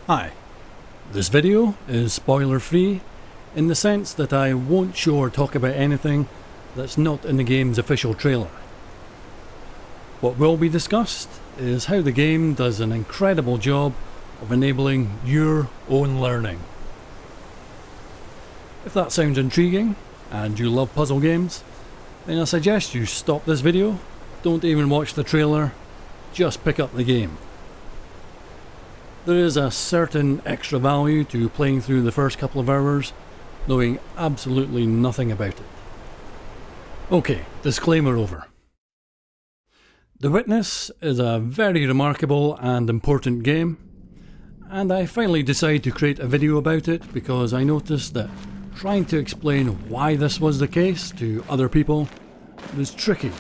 Hi, this video is spoiler free in the sense that I won't show or talk about anything that's not in the game's official trailer. What will be discussed is how the game does an incredible job of enabling your own learning. If that sounds intriguing and you love puzzle games, then I suggest you stop this video, don't even watch the trailer, just pick up the game. There is a certain extra value to playing through the first couple of hours, knowing absolutely nothing about it. Okay, disclaimer over. The Witness is a very remarkable and important game, and I finally decided to create a video about it because I noticed that trying to explain why this was the case to other people was tricky,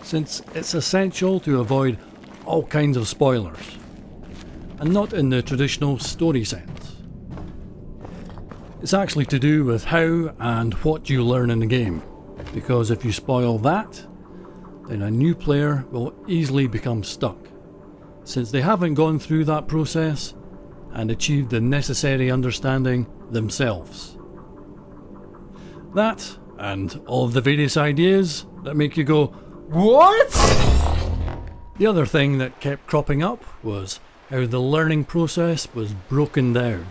since it's essential to avoid all kinds of spoilers, and not in the traditional story sense. It's actually to do with how and what you learn in the game, because if you spoil that, then a new player will easily become stuck, since they haven't gone through that process and achieved the necessary understanding themselves. That, and all of the various ideas that make you go, "What?" The other thing that kept cropping up was how the learning process was broken down,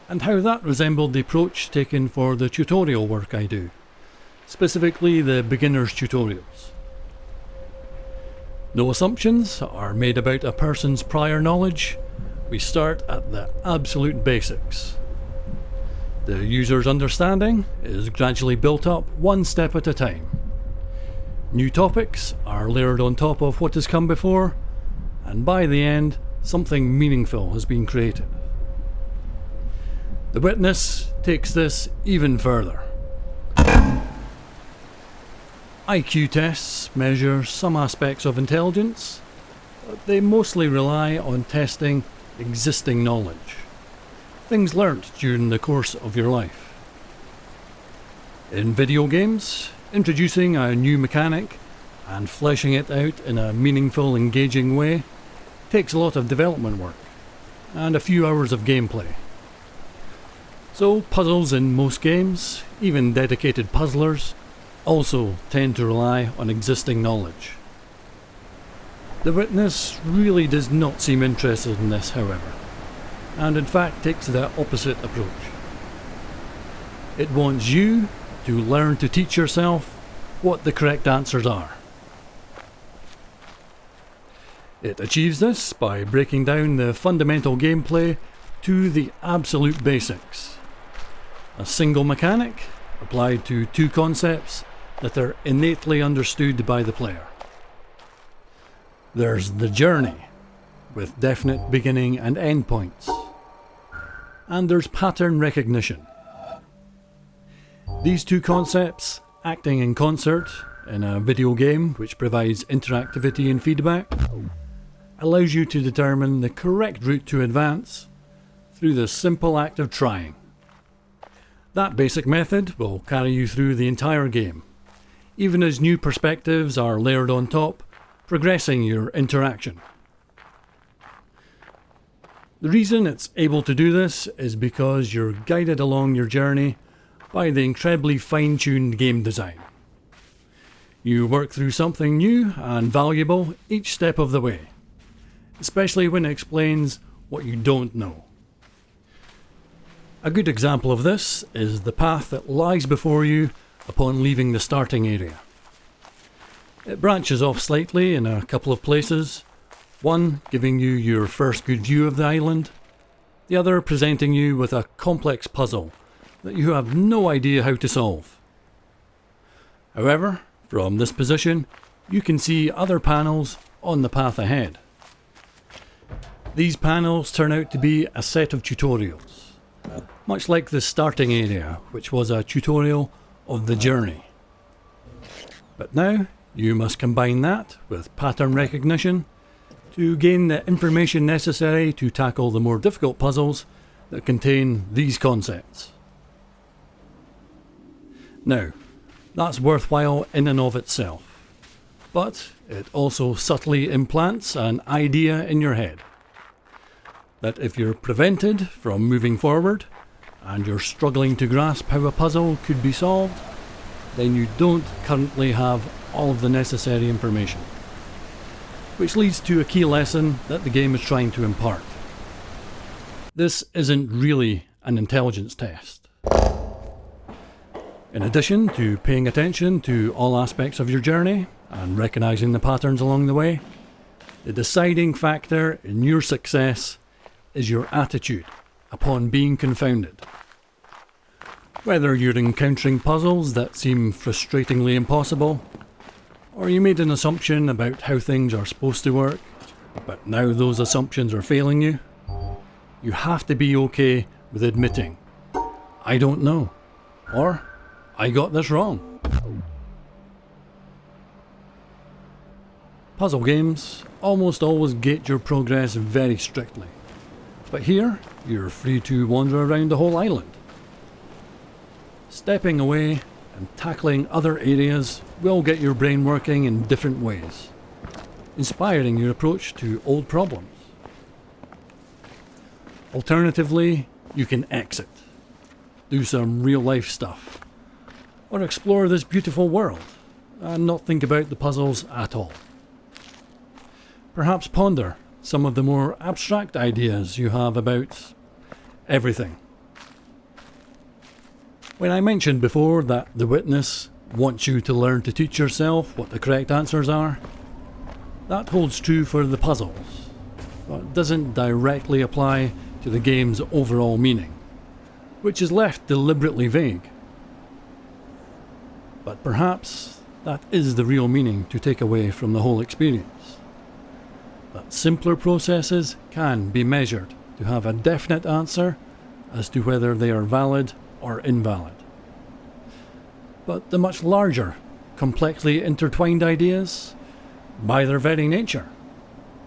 and how that resembled the approach taken for the tutorial work I do, specifically the beginner's tutorials. No assumptions are made about a person's prior knowledge. We start at the absolute basics. The user's understanding is gradually built up one step at a time. New topics are layered on top of what has come before, and by the end, something meaningful has been created. The Witness takes this even further. IQ tests measure some aspects of intelligence, but they mostly rely on testing existing knowledge, things learnt during the course of your life. In video games, introducing a new mechanic and fleshing it out in a meaningful, engaging way takes a lot of development work and a few hours of gameplay. So puzzles in most games, even dedicated puzzlers, also tend to rely on existing knowledge. The Witness really does not seem interested in this, however, and in fact takes the opposite approach. It wants you to learn to teach yourself what the correct answers are. It achieves this by breaking down the fundamental gameplay to the absolute basics. A single mechanic applied to two concepts that are innately understood by the player. There's the journey, with definite beginning and end points. And there's pattern recognition. These two concepts, acting in concert in a video game which provides interactivity and feedback, allows you to determine the correct route to advance through the simple act of trying. That basic method will carry you through the entire game, even as new perspectives are layered on top, progressing your interaction. The reason it's able to do this is because you're guided along your journey by the incredibly fine-tuned game design. You work through something new and valuable each step of the way, especially when it explains what you don't know. A good example of this is the path that lies before you upon leaving the starting area. It branches off slightly in a couple of places, one giving you your first good view of the island, the other presenting you with a complex puzzle that you have no idea how to solve. However, from this position, you can see other panels on the path ahead. These panels turn out to be a set of tutorials, much like the starting area, which was a tutorial of the journey. But now, you must combine that with pattern recognition to gain the information necessary to tackle the more difficult puzzles that contain these concepts. Now, that's worthwhile in and of itself, but it also subtly implants an idea in your head. that if you're prevented from moving forward and you're struggling to grasp how a puzzle could be solved, then you don't currently have all of the necessary information. Which leads to a key lesson that the game is trying to impart. This isn't really an intelligence test. In addition to paying attention to all aspects of your journey and recognizing the patterns along the way, the deciding factor in your success is your attitude upon being confounded. Whether you're encountering puzzles that seem frustratingly impossible, or you made an assumption about how things are supposed to work, but now those assumptions are failing you, you have to be okay with admitting, I don't know, or I got this wrong. Puzzle games almost always gate your progress very strictly, but here you're free to wander around the whole island. Stepping away and tackling other areas will get your brain working in different ways, inspiring your approach to old problems. Alternatively, you can exit, do some real life stuff, or explore this beautiful world and not think about the puzzles at all. Perhaps ponder some of the more abstract ideas you have about everything. When I mentioned before that the witness wants you to learn to teach yourself what the correct answers are, that holds true for the puzzles, but doesn't directly apply to the game's overall meaning, which is left deliberately vague. But perhaps that is the real meaning to take away from the whole experience. That simpler processes can be measured to have a definite answer as to whether they are valid or invalid. But the much larger, complexly intertwined ideas, by their very nature,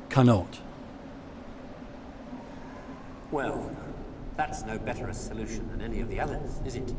cannot. Well, that's no better a solution than any of the others, is it?